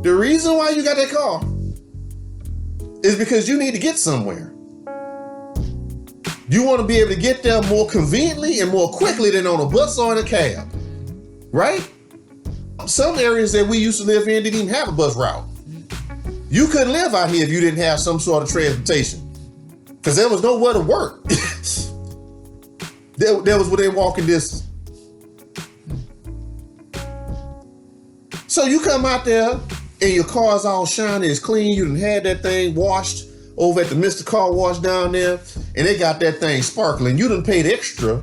The reason why you got that car is because you need to get somewhere. You want to be able to get there more conveniently and more quickly than on a bus or in a cab, right? Some areas that we used to live in didn't even have a bus route. You couldn't live out here if you didn't have some sort of transportation, because there was nowhere to work. There was within walking distance. So you come out there and your car's all shiny, it's clean. You done had that thing washed over at the Mr. Car Wash down there, and they got that thing sparkling. You done paid extra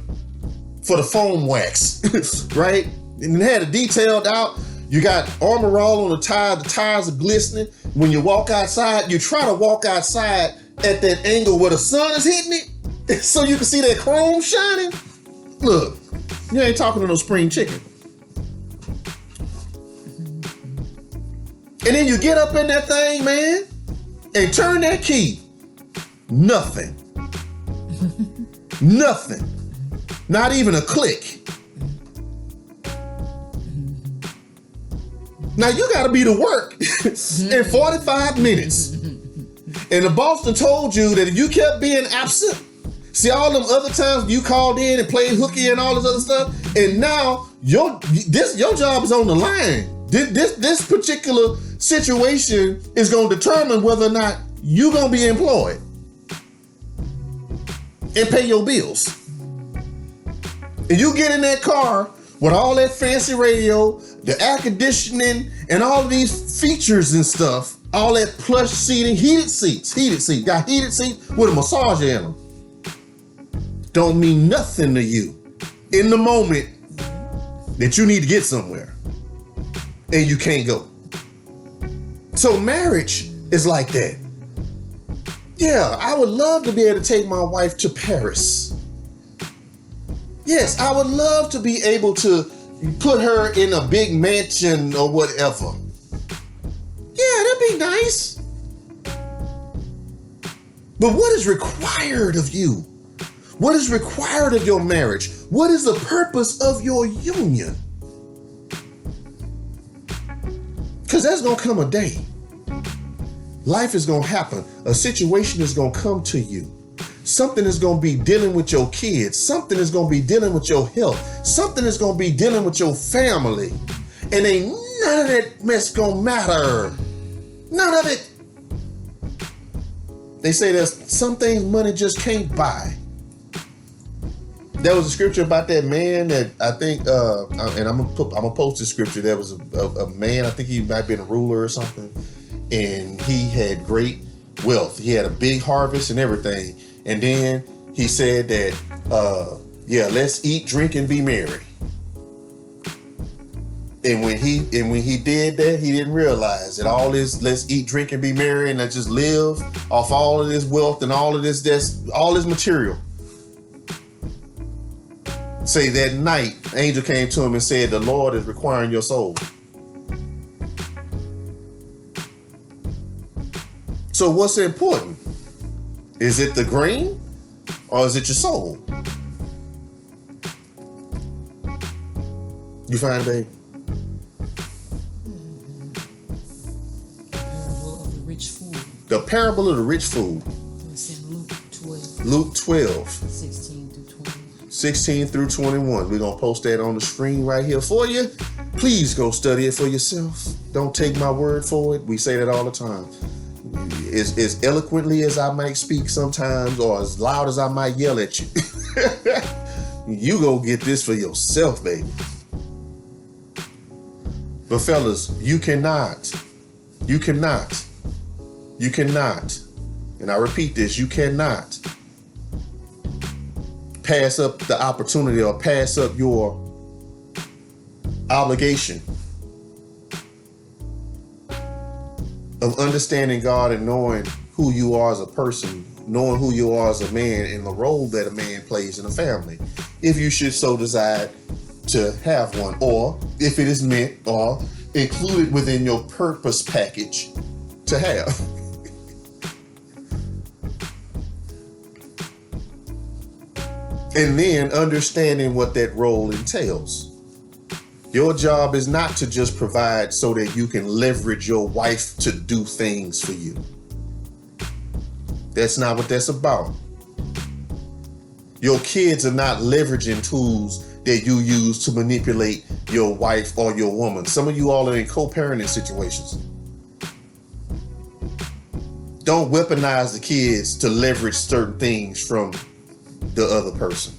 for the foam wax, right? And had it detailed out. You got Armor All on the tires are glistening. When you walk outside, you try to walk outside at that angle where the sun is hitting it, so you can see that chrome shining. Look, you ain't talking to no spring chicken. And then you get up in that thing, man, and turn that key. Nothing. Nothing. Not even a click. Now you gotta be to work in 45 minutes. And the boss done told you that if you kept being absent, see all them other times you called in and played hooky and all this other stuff, and now your job is on the line. This particular situation is gonna determine whether or not you gonna be employed and pay your bills. And you get in that car with all that fancy radio, the air conditioning, and all of these features and stuff, all that plush seating, heated seats, got heated seats with a massager in them. Don't mean nothing to you in the moment that you need to get somewhere and you can't go. So marriage is like that. Yeah, I would love to be able to take my wife to Paris. Yes, I would love to be able to put her in a big mansion or whatever. Yeah, that'd be nice. But what is required of you? What is required of your marriage? What is the purpose of your union? Because there's going to come a day. Life is going to happen. A situation is going to come to you. Something is going to be dealing with your kids. Something is going to be dealing with your health. Something is going to be dealing with your family. And ain't none of that mess going to matter. None of it. They say there's some things money just can't buy. There was a scripture about that man that I think, and I'm gonna post this scripture. There was a man, I think he might have been a ruler or something, and he had great wealth. He had a big harvest and everything. And then he said that, let's eat, drink, and be merry. And when he did that, he didn't realize that all this let's eat, drink, and be merry, and let's just live off all of this wealth and all of all this material. Say that night, angel came to him and said, the Lord is requiring your soul. So what's important? Is it the grain or is it your soul? You find, babe? Parable of the rich fool. The parable of the rich fool. It's in Luke 12. Luke 12. 16 through 21. 16 through 21. We're going to post that on the screen right here for you. Please go study it for yourself. Don't take my word for it. We say that all the time. As eloquently as I might speak sometimes, or as loud as I might yell at you, you go get this for yourself, baby. But fellas, you cannot, and I repeat this, you cannot pass up the opportunity or pass up your obligation of understanding God and knowing who you are as a person, knowing who you are as a man, and the role that a man plays in a family, if you should so desire to have one, or if it is meant or included within your purpose package to have. And then understanding what that role entails. Your job is not to just provide so that you can leverage your wife to do things for you. That's not what that's about. Your kids are not leveraging tools that you use to manipulate your wife or your woman. Some of you all are in co-parenting situations. Don't weaponize the kids to leverage certain things from the other person.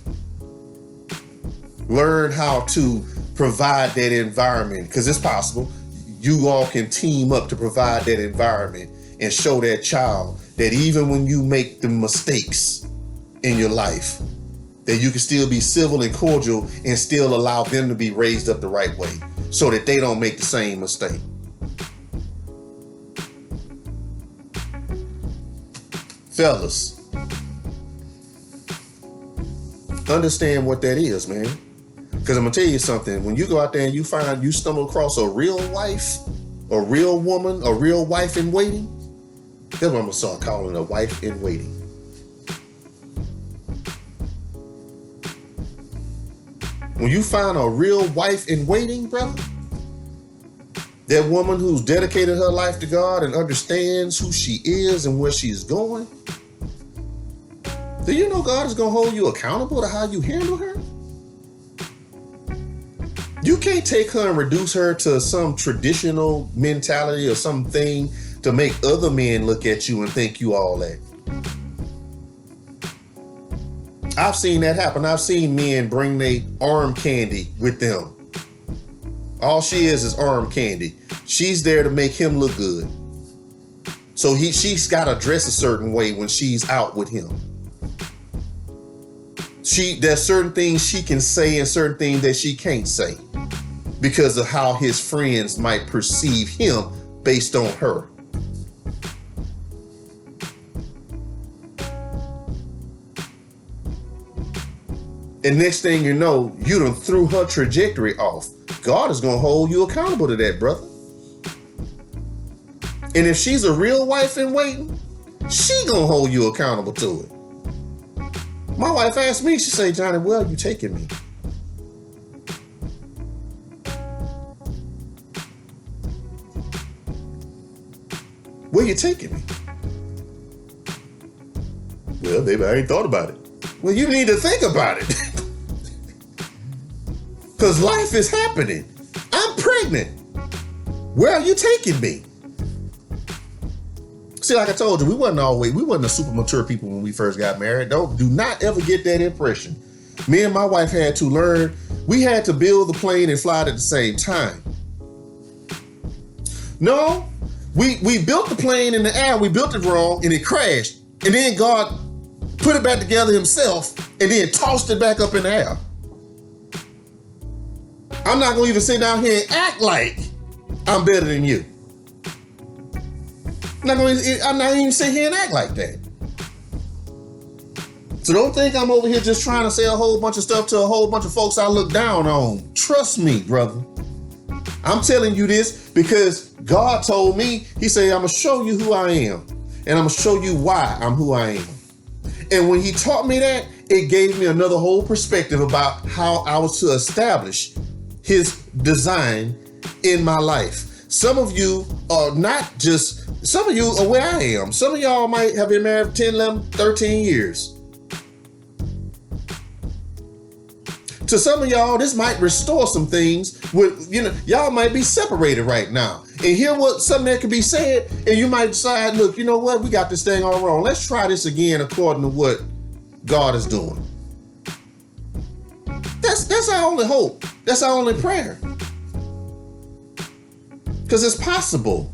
Learn how to provide that environment, because it's possible. You all can team up to provide that environment and show that child that even when you make the mistakes in your life, that you can still be civil and cordial and still allow them to be raised up the right way so that they don't make the same mistake. Fellas, understand what that is, man. Because I'm going to tell you something. When you go out there and you stumble across a real wife, a real woman, a real wife in waiting, that's what I'm going to start calling a wife in waiting. When you find a real wife in waiting, brother, that woman who's dedicated her life to God and understands who she is and where she's going, do you know God is going to hold you accountable to how you handle her? You can't take her and reduce her to some traditional mentality or something to make other men look at you and think you all that. I've seen that happen. I've seen men bring their arm candy with them. All she is arm candy. She's there to make him look good. So she's got to dress a certain way when she's out with him. There's certain things she can say and certain things that she can't say because of how his friends might perceive him based on her. And next thing you know, you done threw her trajectory off. God is going to hold you accountable to that, brother. And if she's a real wife in waiting, she going to hold you accountable to it. My wife asked me, she said, Johnny, where are you taking me? Where you taking me? Well, baby, I ain't thought about it. Well, you need to think about it. Because life is happening. I'm pregnant. Where are you taking me? See, like I told you, we wasn't a super mature people when we first got married. Do not ever get that impression. Me and my wife had to learn. We had to build the plane and fly it at the same time. No, we built the plane in the air. We built it wrong and it crashed. And then God put it back together himself and then tossed it back up in the air. I'm not going to even sit down here and act like I'm better than you. I'm not even sit here and act like that. So don't think I'm over here just trying to say a whole bunch of stuff to a whole bunch of folks I look down on. Trust me, brother. I'm telling you this because God told me, he said, I'm going to show you who I am. And I'm going to show you why I'm who I am. And when he taught me that, it gave me another whole perspective about how I was to establish his design in my life. Some of you are not just, some of you are where I am. Some of y'all might have been married for 10, 11, 13 years. To some of y'all, this might restore some things with, y'all might be separated right now. And hear something that could be said, and you might decide, look, you know what? We got this thing all wrong. Let's try this again according to what God is doing. That's our only hope. That's our only prayer. Because it's possible.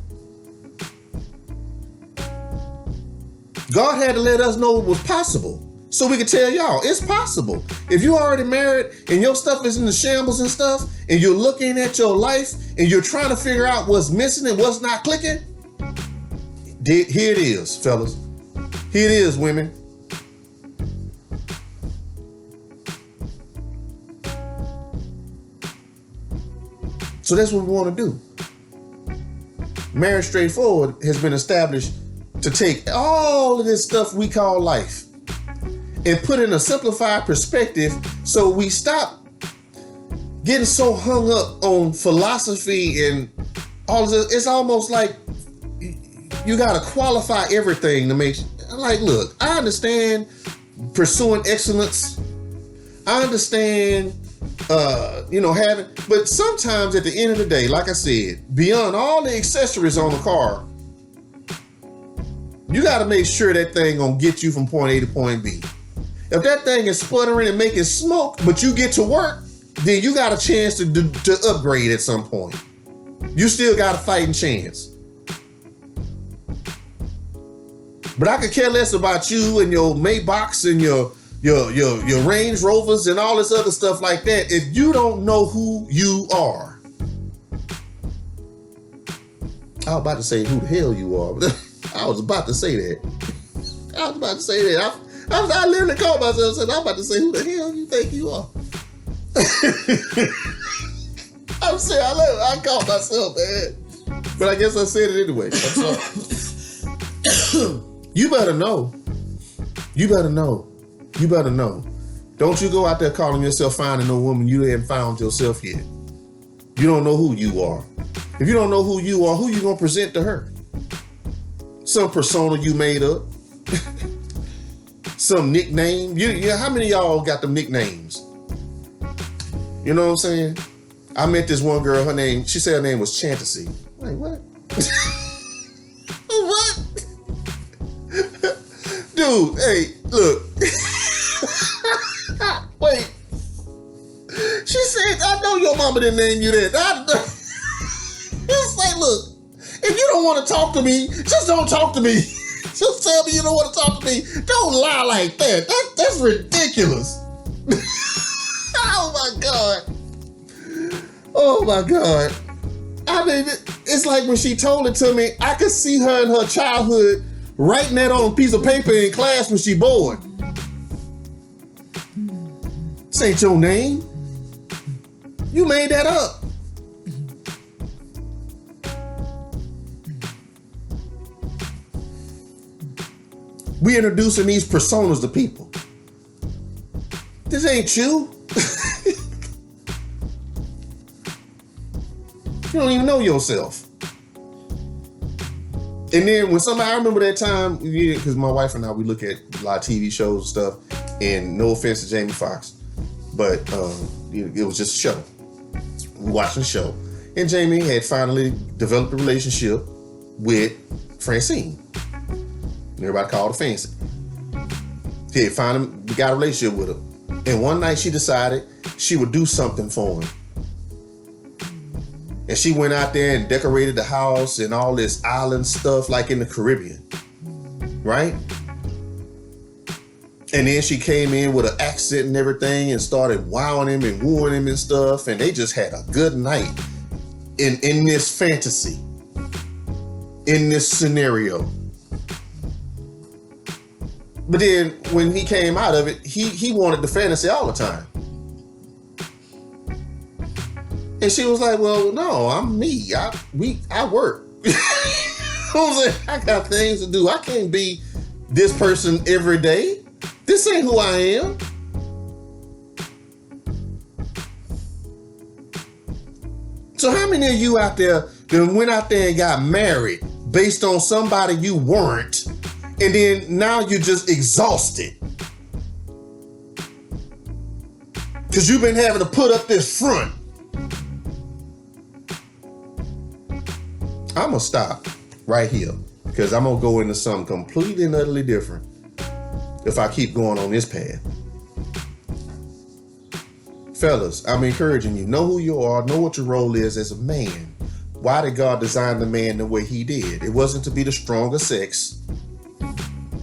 God had to let us know it was possible so we could tell y'all it's possible. If you already married and your stuff is in the shambles and stuff, and you're looking at your life and you're trying to figure out what's missing and what's not clicking, here it is, fellas. Here it is, women. So that's what we want to do. Marriage Straightforward has been established to take all of this stuff we call life and put in a simplified perspective so we stop getting so hung up on philosophy and all of this. It's almost like you got to qualify everything to make. Like, look, I understand pursuing excellence. I understand, having, but sometimes at the end of the day, like I said, beyond all the accessories on the car, you got to make sure that thing gonna get you from point A to point B. If that thing is sputtering and making smoke, but you get to work, then you got a chance to upgrade at some point. You still got a fighting chance. But I could care less about you and your Maybachs and your Range Rovers and all this other stuff like that if you don't know who you are. I was about to say who the hell you are, but I was about to say that. I literally called myself and said, I'm about to say who the hell you think you are. I'm saying, I called myself, man. But I guess I said it anyway. I'm sorry. You better know. You better know. You better know. Don't you go out there calling yourself finding no woman you haven't found yourself yet. You don't know who you are. If you don't know who you are, who you gonna present to her? Some persona you made up. Some nickname. How many of y'all got them nicknames? You know what I'm saying? I met this one girl, she said her name was Chantasy. Like, what? What? Dude, hey, look. Wait. She said, I know your mama didn't name you that. It's like, look, if you don't want to talk to me, just don't talk to me. Just tell me you don't want to talk to me. Don't lie like that. That's ridiculous. Oh my God. Oh my God. I mean, it's like when she told it to me, I could see her in her childhood writing that on a piece of paper in class when she bored. This ain't your name. You made that up. We introducing these personas to people. This ain't you. You don't even know yourself. And then when I remember that time, because my wife and I, we look at a lot of TV shows and stuff, and no offense to Jamie Foxx, but it was just a show. We watched the show. And Jamie had finally developed a relationship with Francine. Everybody called her Fancy. He had finally got a relationship with her. And one night she decided she would do something for him. And she went out there and decorated the house and all this island stuff like in the Caribbean. Right? And then she came in with an accent and everything and started wowing him and wooing him and stuff. And they just had a good night in this fantasy, in this scenario. But then when he came out of it, he wanted the fantasy all the time. And she was like, well, no, I'm me. I work. I got things to do. I can't be this person every day. This ain't who I am. So how many of you out there that went out there and got married based on somebody you weren't, and then now you're just exhausted? Because you've been having to put up this front. I'm going to stop right here because I'm going to go into something completely and utterly different if I keep going on this path. Fellas, I'm encouraging you. Know who you are. Know what your role is as a man. Why did God design the man the way he did? It wasn't to be the stronger sex.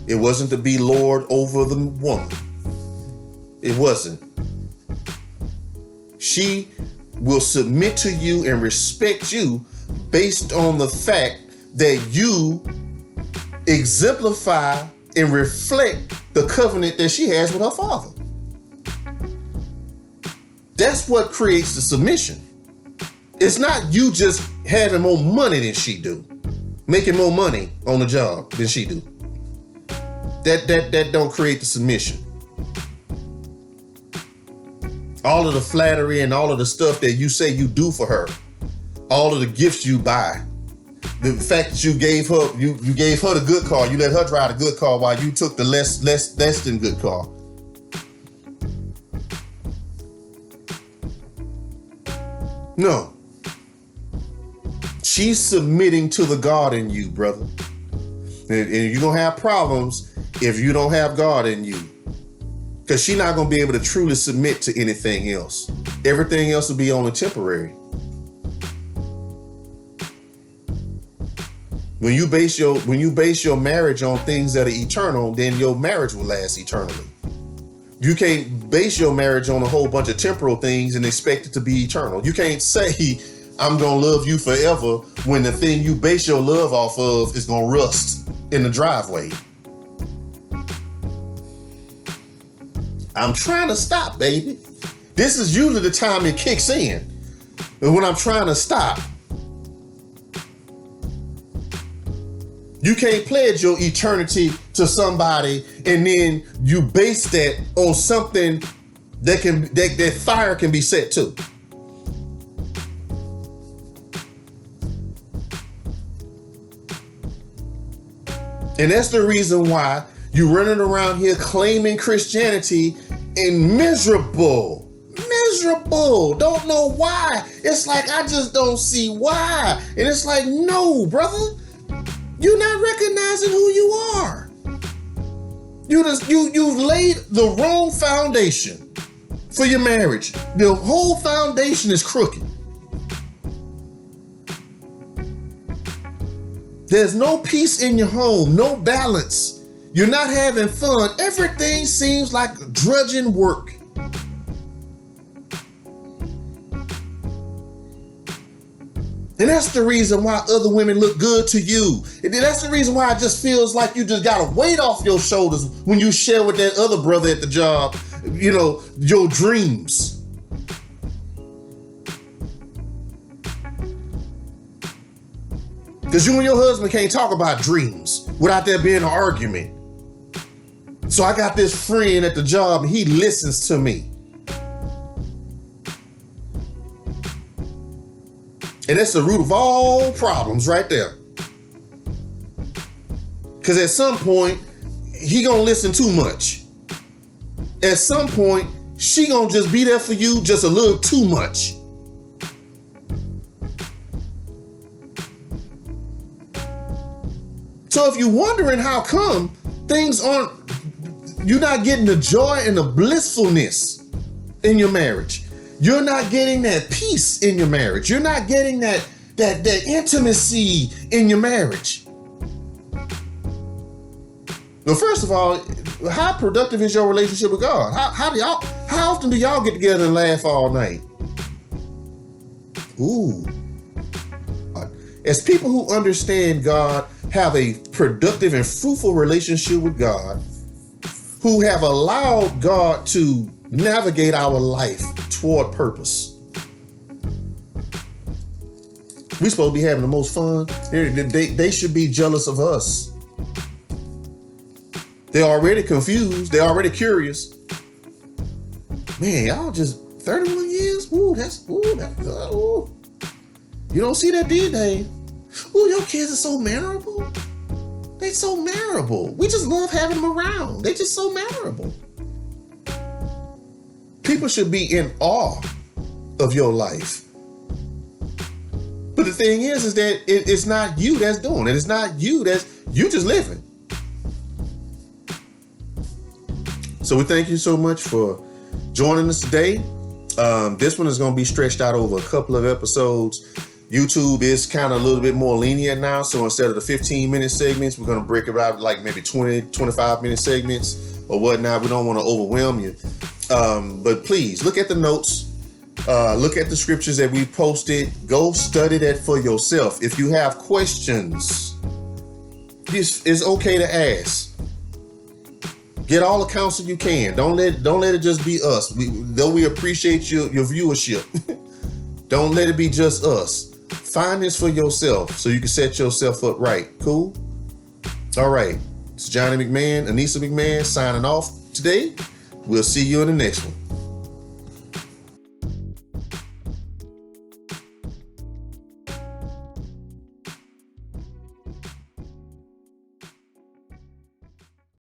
It wasn't to be Lord over the woman. It wasn't. She will submit to you and respect you based on the fact that you exemplify and reflect the covenant that she has with her father. That's what creates the submission. It's not you just having more money than she do, making more money on the job than she do. That don't create the submission. All of the flattery and all of the stuff that you say you do for her. All of the gifts you buy. The fact that you gave her the good car. You let her drive the good car while you took the less than good car. No. She's submitting to the God in you, brother. And you're going to have problems if you don't have God in you. Because she's not going to be able to truly submit to anything else. Everything else will be only temporary. When you base your marriage on things that are eternal, then your marriage will last eternally. You can't base your marriage on a whole bunch of temporal things and expect it to be eternal. You can't say, I'm going to love you forever when the thing you base your love off of is going to rust in the driveway. I'm trying to stop, baby. This is usually the time it kicks in. And when I'm trying to stop, you can't pledge your eternity to somebody and then you base that on something that fire can be set to. And that's the reason why you're running around here claiming Christianity and miserable. Don't know why. It's like, I just don't see why. And it's like, no, brother. You're not recognizing who you are. You've laid the wrong foundation for your marriage. The whole foundation is crooked. There's no peace in your home, no balance. You're not having fun. Everything seems like drudging work. And that's the reason why other women look good to you. And that's the reason why it just feels like you just got a weight off your shoulders when you share with that other brother at the job, your dreams. Because you and your husband can't talk about dreams without there being an argument. So I got this friend at the job and he listens to me. And that's the root of all problems right there. Because at some point, he gonna listen too much. At some point, she gonna just be there for you just a little too much. So if you're wondering how come you're not getting the joy and the blissfulness in your marriage. You're not getting that peace in your marriage. You're not getting that intimacy in your marriage. Well, first of all, how productive is your relationship with God? How often do y'all get together and laugh all night? Ooh. As people who understand God, have a productive and fruitful relationship with God, who have allowed God to navigate our life toward purpose. We're supposed to be having the most fun. They should be jealous of us. They're already confused. They're already curious. Man, y'all just 31 years? Ooh. You don't see that, did they? Ooh, your kids are so mannerable. They so mannerable. We just love having them around. They just so mannerable. People should be in awe of your life. But the thing is that it's not you that's doing it. It's not you you just living. So we thank you so much for joining us today. This one is going to be stretched out over a couple of episodes. YouTube is kind of a little bit more lenient now. So instead of the 15-minute segments, we're going to break it out like maybe 20, 25-minute segments or whatnot. We don't want to overwhelm you. But please look at the notes. Look at the scriptures that we posted. Go study that for yourself. If you have questions, it's okay to ask. Get all the counsel you can. Don't let it just be us. Though we appreciate your viewership, don't let it be just us. Find this for yourself so you can set yourself up right. Cool? All right. It's Johnny McMahon, Anissa McMahon signing off today. We'll see you in the next one.